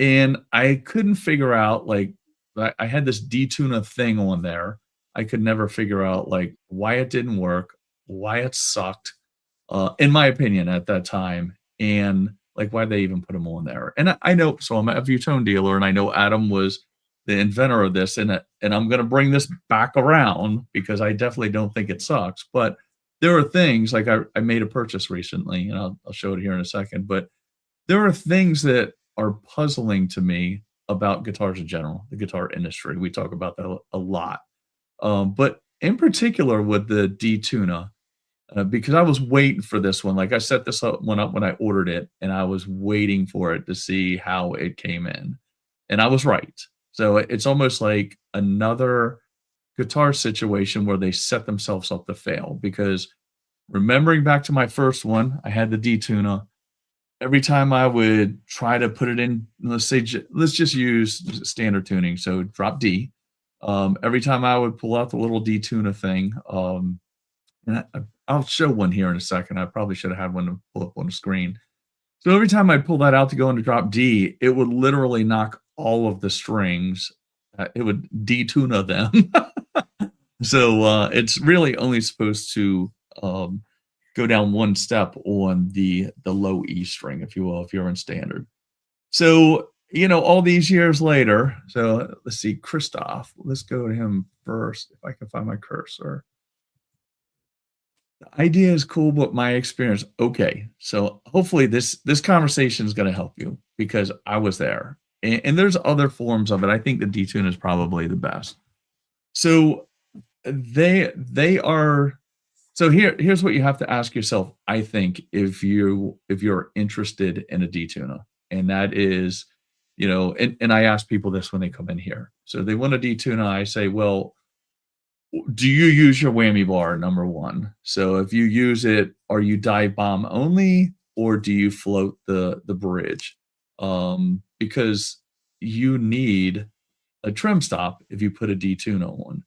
and I couldn't figure out, like I had this D-Tuna thing on there. I could never figure out, like, why it didn't work, why it sucked, in my opinion at that time, and like why they even put them on there. And I know, so I'm a Vutone dealer, and I know Adam was the inventor of this, and I'm going to bring this back around because I definitely don't think it sucks. But there are things like I made a purchase recently, and I'll show it here in a second. But there are things that are puzzling to me about guitars in general, the guitar industry. We talk about that a lot, but in particular with the D-Tuna, because I was waiting for this one. Like I set this up when I ordered it, and I was waiting for it to see how it came in, and I was right. So it's almost like another guitar situation where they set themselves up to fail. Because remembering back to my first one, I had the D-Tuna. Every time I would try to put it in, let's just use standard tuning, so drop D. Every time I would pull out the little D-Tuna thing, and I'll show one here in a second. I probably should have had one to pull up on the screen. So every time I pull that out to go into drop D, it would literally knock all of the strings. It would D-Tuna them. So it's really only supposed to go down one step on the low E string, if you will, if you're in standard. So all these years later. So let's see, Christoph. Let's go to him first, if I can find my cursor. The idea is cool, but my experience, okay. So hopefully this conversation is going to help you because I was there, and there's other forms of it. I think the D-Tune is probably the best. So they are. So here's what you have to ask yourself. I think if you're interested in a D-Tuna, and that is, and I ask people this when they come in here. So they want a D-Tuna. I say, well, do you use your whammy bar? Number one. So if you use it, are you dive bomb only, or do you float the bridge? because you need a trim stop if you put a D-Tuna on.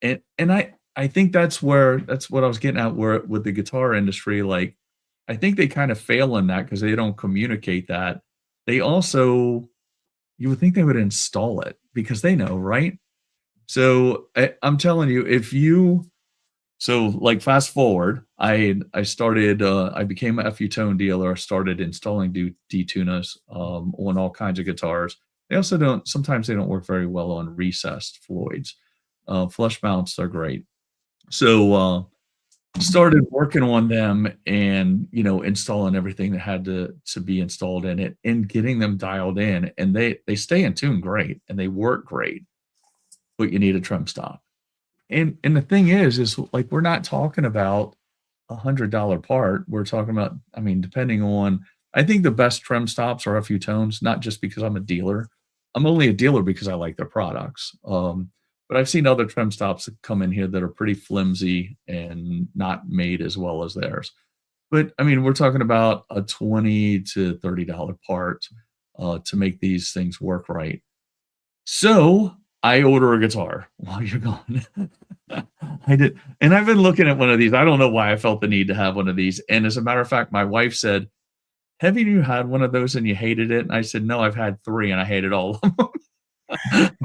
And I think that's what I was getting at where with the guitar industry, like, I think they kind of fail in that because they don't communicate that. They also you would think they would install it because they know, right? So, I'm telling you, if you so, like, fast forward, I started, I became a FU tone dealer, started installing D-tunas, on all kinds of guitars. They also don't sometimes they don't work very well on recessed Floyds. Flush mounts, they're great. So, started working on them and, installing everything that had to be installed in it and getting them dialed in, and they stay in tune great, and they work great, but you need a trim stop. And the thing is like we're not talking about $100 part. We're talking about, I mean, depending on I think the best trim stops are a few tones, not just because I'm a dealer. I'm only a dealer because I like their products. But I've seen other trim stops that come in here that are pretty flimsy and not made as well as theirs. But I mean, we're talking about a $20 to $30 part to make these things work right. So, I order a guitar while you're gone. I did and I've been looking at one of these. I don't know why I felt the need to have one of these, and as a matter of fact, my wife said, "Haven't you had one of those and you hated it?" And I said, "No, I've had 3 and I hated all of them."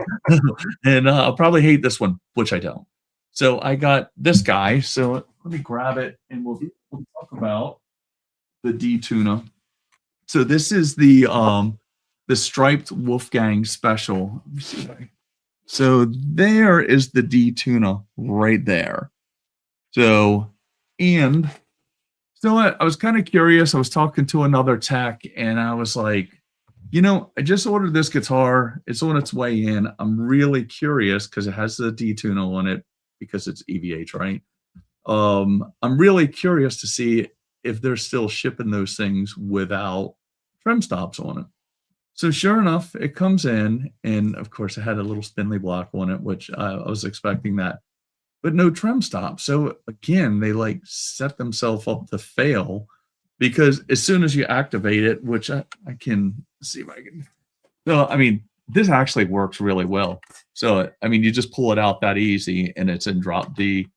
And, I'll probably hate this one, which I don't. So, I got this guy, so let me grab it and we'll talk about the D-Tuna. So, this is the striped Wolfgang special. Let me see if I so there is the D-Tuna right there. So, and so I was kind of curious. I was talking to another tech and I was like, I just ordered this guitar. It's on its way in. I'm really curious because it has the D-Tuna on it because it's EVH, right? I'm really curious to see if they're still shipping those things without trim stops on it. So sure enough, it comes in, and of course, it had a little spindly block on it, which I was expecting that, but no trim stop. So again, they like set themselves up to fail because as soon as you activate it, which I can see if I can. No, I mean, this actually works really well. So I mean, you just pull it out that easy, and it's in drop D.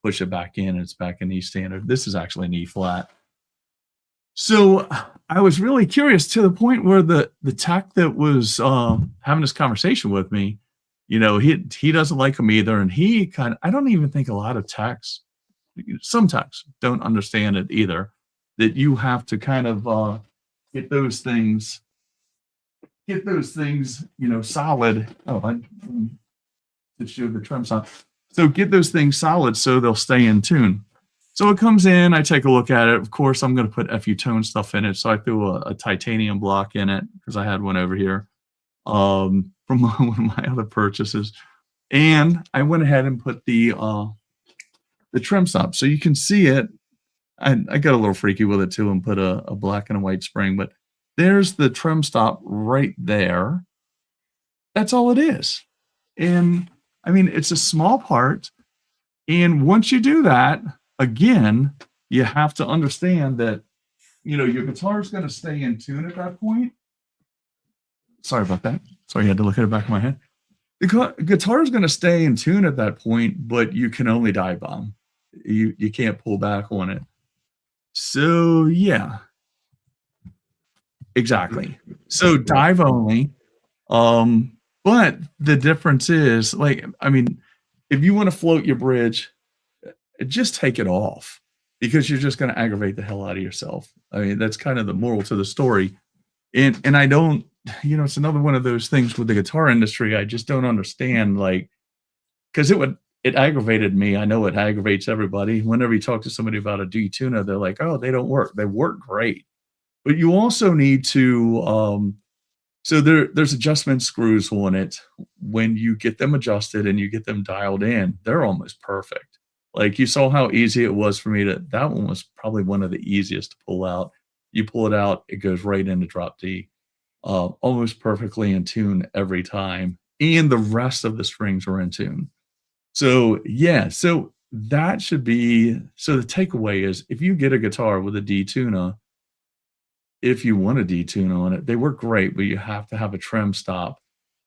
Push it back in, and it's back in E standard. This is actually an E flat. So I was really curious to the point where the tech that was having this conversation with me, he doesn't like them either, and he kind of I don't even think a lot of techs, some techs don't understand it either. That you have to kind of get those things, solid. Oh, I to show the trim on. So get those things solid so they'll stay in tune. So it comes in, I take a look at it. Of course, I'm going to put FU tone stuff in it. So I threw a titanium block in it because I had one over here from one of my other purchases. And I went ahead and put the trim stop. So you can see it. I got a little freaky with it too and put a black and a white spring. But there's the trim stop right there. That's all it is. And I mean, it's a small part. And once you do that, again, you have to understand that, your guitar is going to stay in tune at that point. Sorry about that. Sorry, I had to look at the back of my head. The guitar is going to stay in tune at that point, but you can only dive bomb. You can't pull back on it. So, yeah. Exactly. So dive only. But the difference is, like, I mean, if you want to float your bridge, just take it off because you're just going to aggravate the hell out of yourself. I mean, that's kind of the moral to the story. And I don't, it's another one of those things with the guitar industry. I just don't understand, like, because it aggravated me. I know it aggravates everybody. Whenever you talk to somebody about a D-Tuna, they're like, oh, they don't work. They work great. But you also need to, so there's adjustment screws on it. When you get them adjusted and you get them dialed in, they're almost perfect. Like you saw how easy it was for me that one was probably one of the easiest to pull out. You pull it out, it goes right into drop D, almost perfectly in tune every time. And the rest of the strings are in tune. So yeah, so that should be, so the takeaway is if you get a guitar with a D-Tuna, if you want a D-Tuna on it. They work great, but you have to have a trim stop.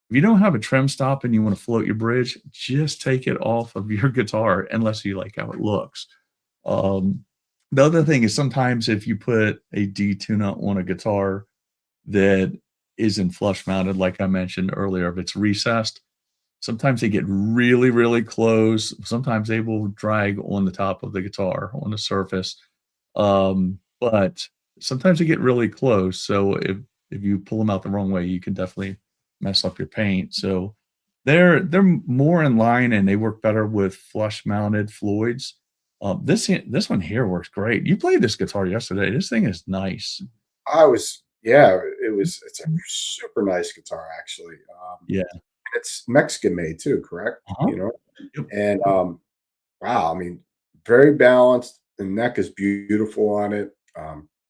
If you don't have a trim stop and you wanna float your bridge, just take it off of your guitar unless you like how it looks. Um, the other thing is sometimes if you put a D-Tuna on a guitar that isn't flush mounted, like I mentioned earlier, if it's recessed, sometimes they get really, really close. Sometimes they will drag on the top of the guitar, on the surface. But sometimes they get really close. So if you pull them out the wrong way, you can definitely mess up your paint. So they're more in line and they work better with flush mounted Floyds. This one here works great. You played this guitar yesterday. This thing is nice. I was yeah, it's a super nice guitar actually. Yeah. It's Mexican made too, correct? Uh-huh. You know? Yep. And wow, I mean, very balanced. The neck is beautiful on it.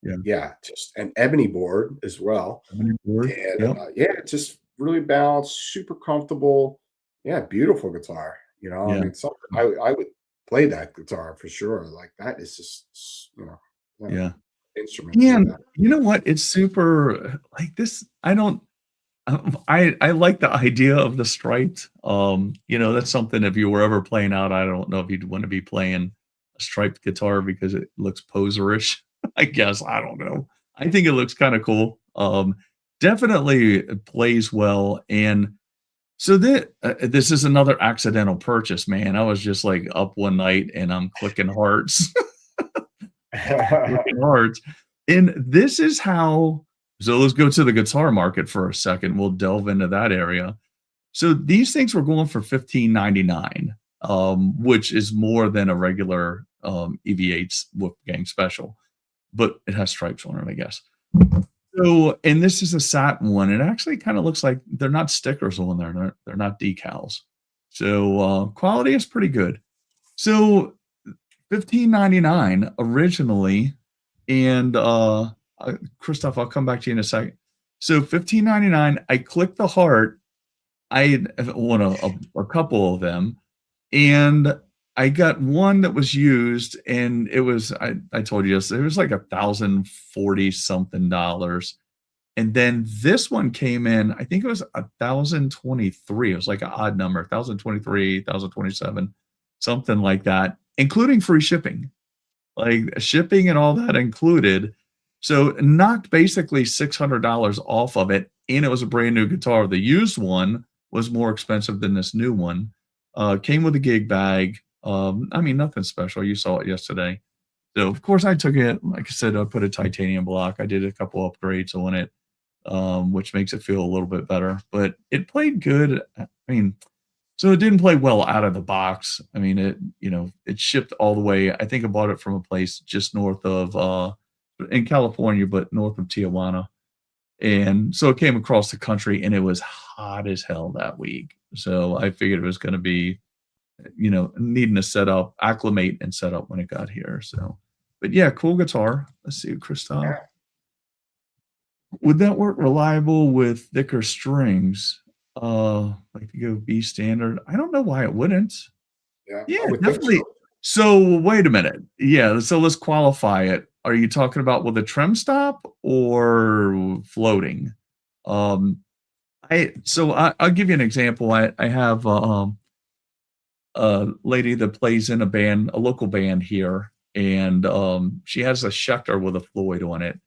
Yeah. Yeah, just an ebony board as well. Ebony board. And Yep. yeah, just really balanced, super comfortable. Yeah, beautiful guitar. I Yeah. mean, something I would play that guitar for sure. Like that is just, yeah, Yeah. instrument for And that. you know what? It's super like this. I don't. I like the idea of the striped. That's something if you were ever playing out, I don't know if you'd want to be playing a striped guitar because it looks poserish. I guess I don't know. I think it looks kind of cool. Definitely it plays well. And so this is another accidental purchase, man. I was just like up one night and I'm clicking hearts. Working hard. And this is how so let's go to the guitar market for a second. We'll delve into that area. So these things were going for 15.99, which is more than a regular EVH Wolfgang special, but it has stripes on it, I guess. So, and this is a satin one. It actually kind of looks like they're not stickers on there. They're not decals. So quality is pretty good. So 15.99 originally, and, Christoph, I'll come back to you in a second. So 15.99, I clicked the heart. I won a couple of them, and I got one that was used, and it was I told you this, it was like 1,040 something dollars, and then this one came in, I think it was 1,023. It was like an odd number, 1,023, 1,027, something like that, including free shipping. Like, shipping and all that included. So, knocked basically $600 off of it, and it was a brand new guitar. The used one was more expensive than this new one. Came with a gig bag. I mean, nothing special. You saw it yesterday. So, of course, I took it. Like I said, I put a titanium block. I did a couple upgrades on it, which makes it feel a little bit better. But it played good. I mean, so it didn't play well out of the box. I mean, it shipped all the way. I think I bought it from a place just north of in California, but north of Tijuana. And so it came across the country and it was hot as hell that week. So I figured it was going to be, needing to set up, acclimate and set up when it got here. So, but yeah, cool guitar. Let's see, Christoph. Yeah, Would that work reliable with thicker strings? Like to go B standard? I don't know why it wouldn't. yeah, Yeah, I would think definitely. so. So wait a minute. Yeah, so let's qualify it. Are you talking about with a trim stop or floating? Um, I'll give you an example. I have a lady that plays in a band, a local band here, and she has a Schecter with a Floyd on it,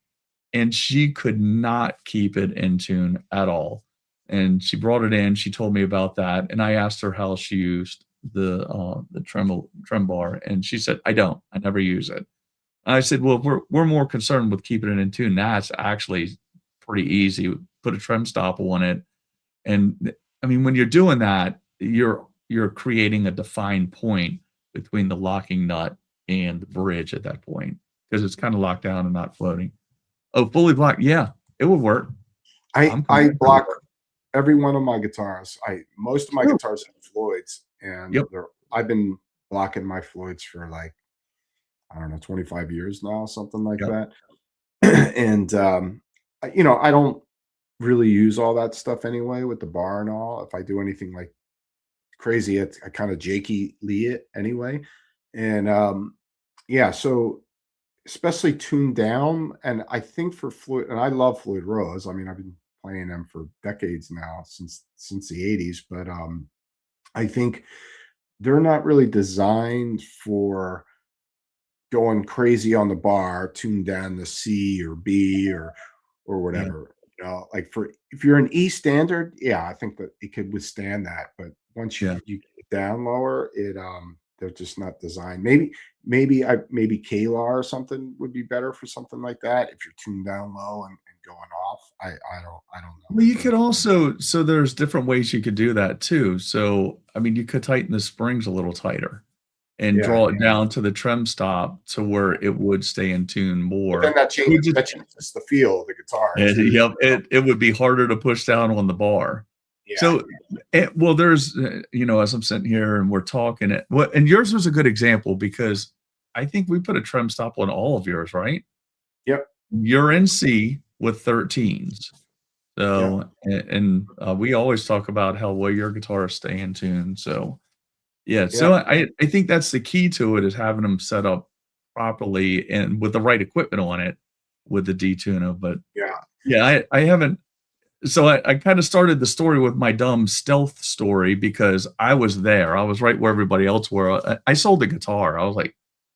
and she could not keep it in tune at all. And she brought it in. She told me about that, and I asked her how she used the trem bar, and she said, "I don't. I never use it." And I said, "Well, if we're more concerned with keeping it in tune. That's actually pretty easy. Put a trem stop on it, and I mean, when you're doing that, you're creating a defined point between the locking nut and the bridge at that point because it's kind of locked down and not floating." Oh, fully blocked. Yeah, it would work. I I'm I convinced it would block work. every one of my guitars. I Most of my True. guitars have Floyds, and Yep. I've been blocking my Floyds for like I don't know 25 years now, something like Yep. that. And I don't really use all that stuff anyway with the bar and all. If I do anything like crazy, I kind of jakey Lee it anyway. And yeah, so especially tuned down. And I think for Floyd, and I love Floyd Rose. I mean, I've been playing them for decades now, since the '80s. But I think they're not really designed for going crazy on the bar, tuned down to C or B or Yeah, whatever. Like for if you're an E standard, yeah, I think that it could withstand that. But once yeah. you get it down lower, they're just not designed. Maybe Klar or something would be better for something like that. If you're tuned down low and going off, I don't know, Well, you but could also so there's different ways you could do that too. So, I mean, you could tighten the springs a little tighter and yeah. draw it down to the trim stop to where it would stay in tune But then more. It would just that changes the feel of the guitar too. yep, it would be harder to push down on the bar. Yeah, So, well, there's, as I'm sitting here and we're talking, and yours was a good example because I think we put a trim stop on all of yours, right? yep, You're in C with 13s. yep, So, we always talk about how well your guitars stay in tune. So, yeah, so yep, I think that's the key to it is having them set up properly and with the right equipment on it with the D-Tuna. But yeah. yeah, I haven't. So I kind of started the story with my dumb stealth story because I was there. I was right where everybody else were. I sold the guitar. I was like,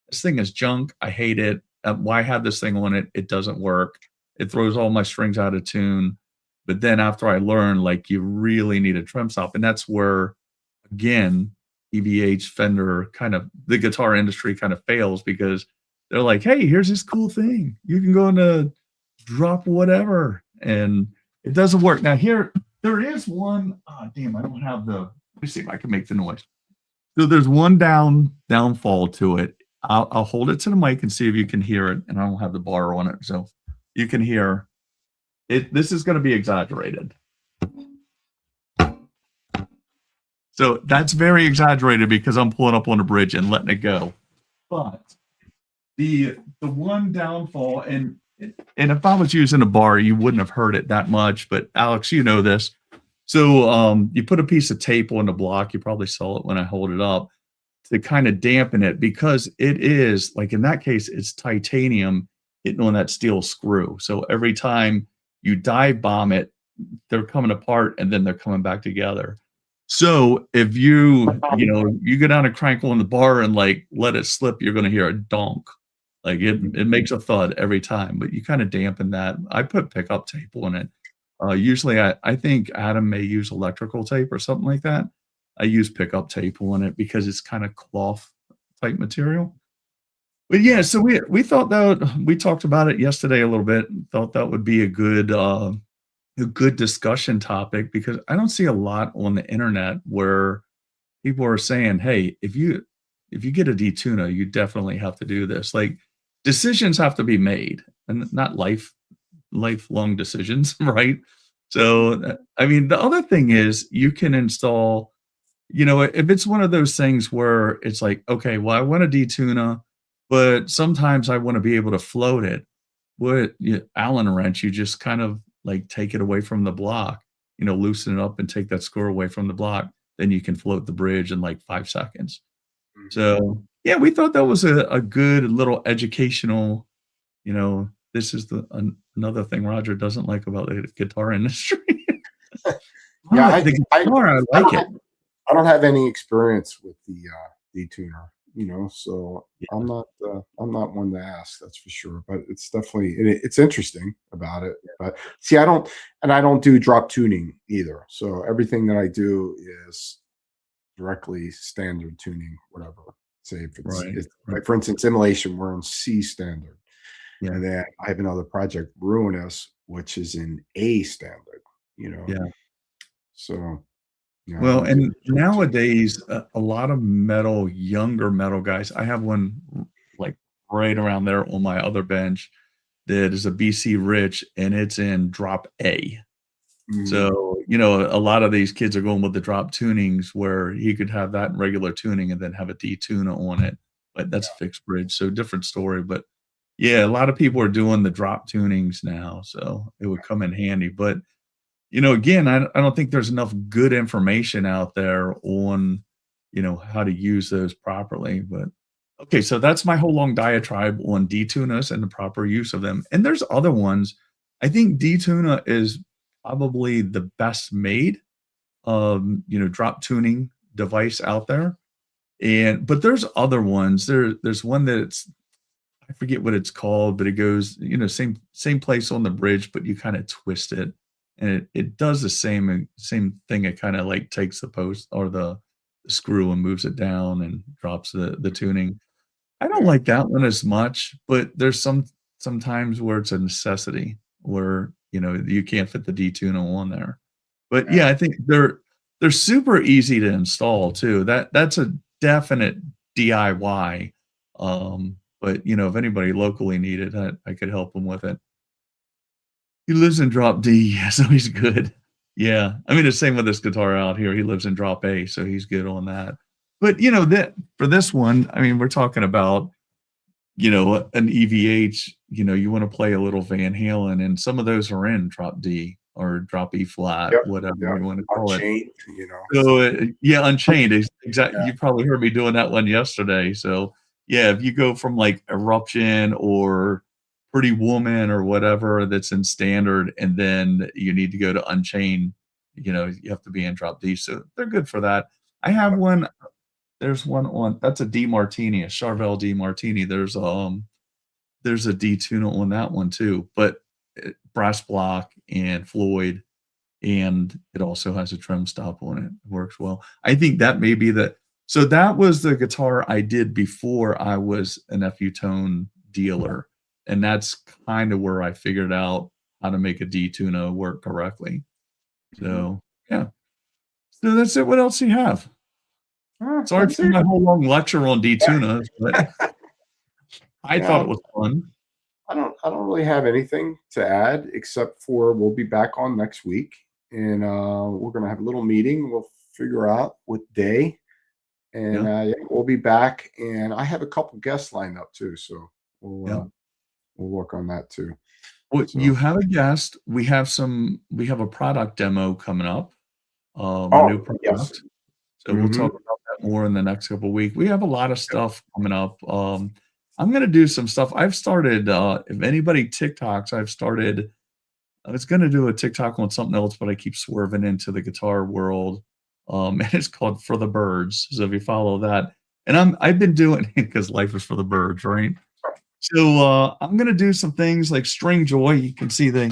this thing is junk. I hate it. Why have this thing on it? It doesn't work. It throws all my strings out of tune. But then after I learned, like, you really need a trim stop, and that's where, again, EVH, Fender, kind of the guitar industry kind of fails because they're like, hey, here's this cool thing. You can go into drop whatever, and it doesn't work. Now here, there is one. Oh, damn, I don't have the. Let me see if I can make the noise. So there's one downfall to it. I'll hold it to the mic and see if you can hear it, and I don't have the bar on it, so you can hear it. This is going to be exaggerated. So that's very exaggerated because I'm pulling up on the bridge and letting it go. But the one downfall, and if I was using a bar, you wouldn't have heard it that much. But Alex, you know this. So you put a piece of tape on the block. You probably saw it when I hold it up to kind of dampen it because it is like in that case, it's titanium hitting on that steel screw. So every time you dive bomb it, they're coming apart and then they're coming back together. So if you go down and crank on the bar and like let it slip, you're going to hear a donk. Like it makes a thud every time, but you kind of dampen that. I put pickup tape on it. Usually I think Adam may use electrical tape or something like that. I use pickup tape on it because it's kind of cloth type material. But yeah, so we thought that we talked about it yesterday a little bit. Thought that would be a good discussion topic because I don't see a lot on the internet where people are saying, "Hey, if you get a D-Tuna, you definitely have to do this." Like decisions have to be made, and not lifelong decisions, right? So, I mean, the other thing is you can install, if it's one of those things where it's like, okay, well, I want a D-Tuna, but sometimes I want to be able to float it. What Allen wrench, you just kind of like take it away from the block, loosen it up and take that screw away from the block. Then you can float the bridge in like 5 seconds. Mhm. So yeah, we thought that was a good little educational, this is another thing Roger doesn't like about the guitar industry. Yeah, But the guitar, I I like don't it. I don't have any experience with the D-tuner, so Yeah, I'm not one to ask, that's for sure. But it's definitely it's interesting about it. But see, I don't do drop tuning either. So everything that I do is directly standard tuning, whatever. Say if right, it's right. like for instance, immolation, we're in C standard, Yeah, and then I have another project, Ruinous, which is in A standard. You know, yeah. so I Well, don't do and drop tuning. nowadays, a lot of younger metal guys, I have one like right around there on my other bench that is a BC Rich, and it's in drop A. Mhm. So, a lot of these kids are going with the drop tunings where he could have that in regular tuning and then have a D-Tuna on it, but that's a fixed bridge, so different story, but yeah, a lot of people are doing the drop tunings now, so it would come in handy, but, again, I don't think there's enough good information out there on, how to use those properly, but Okay, so that's my whole long diatribe on D-Tunas and the proper use of them, and there's other ones. I think D-Tuna is probably the best made, drop tuning device out there, but there's other ones. There's one that's I forget what it's called, but it goes, same place on the bridge, but you kinda twist it, and it does the same thing. It kinda, like, takes the post or the screw and moves it down and drops the tuning. I don't Yeah, like that one as much, but there's sometimes where it's a necessity where, you can't fit the D-Tuna on there. But, yeah, yeah, I think they're super easy to install too. That's a definite DIY, but, if anybody locally needed, I could help them with it. He lives in drop D, so he's good. Yeah, I mean, the same with this guitar out here. He lives in drop A, so he's good on that. But, that for this one, I mean, we're talking about, an EVH, you wanna play a little Van Halen, and some of those are in drop D or drop E flat, yep, whatever yep. you wanna call it. Unchained, So, so yeah, Unchained is yeah, you probably heard me doing that one yesterday. So, yeah, if you go from, like, Eruption or Pretty Woman or whatever that's in standard, and then you need to go to Unchained, you have to be in drop D, so they're good for that. I have yep, one there's one on that's a D Martini, a Charvel D Martini. There's a D tuna on that one too, but, brass block and Floyd, and it also has a trim stop on it. It works well. I think that may be so that was the guitar I did before I was an FU Tone dealer, and that's kinda where I figured out how to make a D-Tuna work correctly. mhm. So, yeah. So that's it. What else do you have? Sorry That's for it. my whole long lecture on D-Tunas, but I thought it Yeah, was fun. I don't really have anything to add except for we'll be back on next week, and we're gonna have a little meeting. We'll figure out what day, and Yeah, yeah, we'll be back. And I have a couple guests lined up too, so yeah. we'll work on that too. Well, you So, have a guest. We have a product demo coming up, a new oh yes, product. So we'll hmm talk about that more in the next couple of weeks. We have a lot of stuff coming up. I'm gonna do some stuff. I've started, if anybody TikToks, I was gonna do a TikTok on something else, but I keep swerving into the guitar world. And it's called For the Birds. So if you follow that, and I've been doing because life is for the birds, right? So I'm gonna do some things like String Joy. You can see I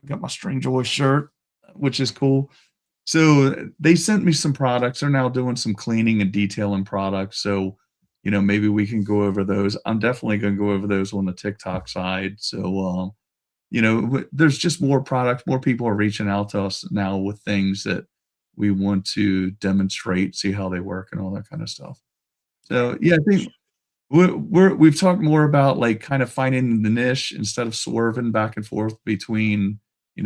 got my String Joy shirt, which is cool. So they sent me some products. They're now doing some cleaning and detailing products. So, maybe we can go over those. I'm definitely going to go over those on the TikTok side. So, there's just more products. More people are reaching out to us now with things that we want to demonstrate, see how they work, and all that kind of stuff. yeah, So, yeah, I think we've talked more about like kind of finding the niche instead of swerving back and forth between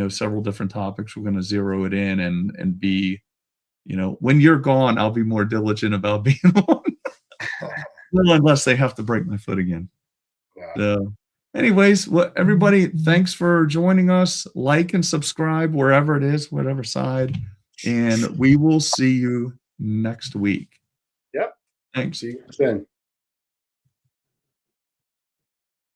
several different topics. We're going to zero it in and be when you're gone, I'll be more diligent about being on. Well, unless they have to break my foot again. yeah. So, anyways, well, everybody, thanks for joining us. Like and subscribe wherever it is, whatever side, and we will see you next week. Yep. Thanks. See you then.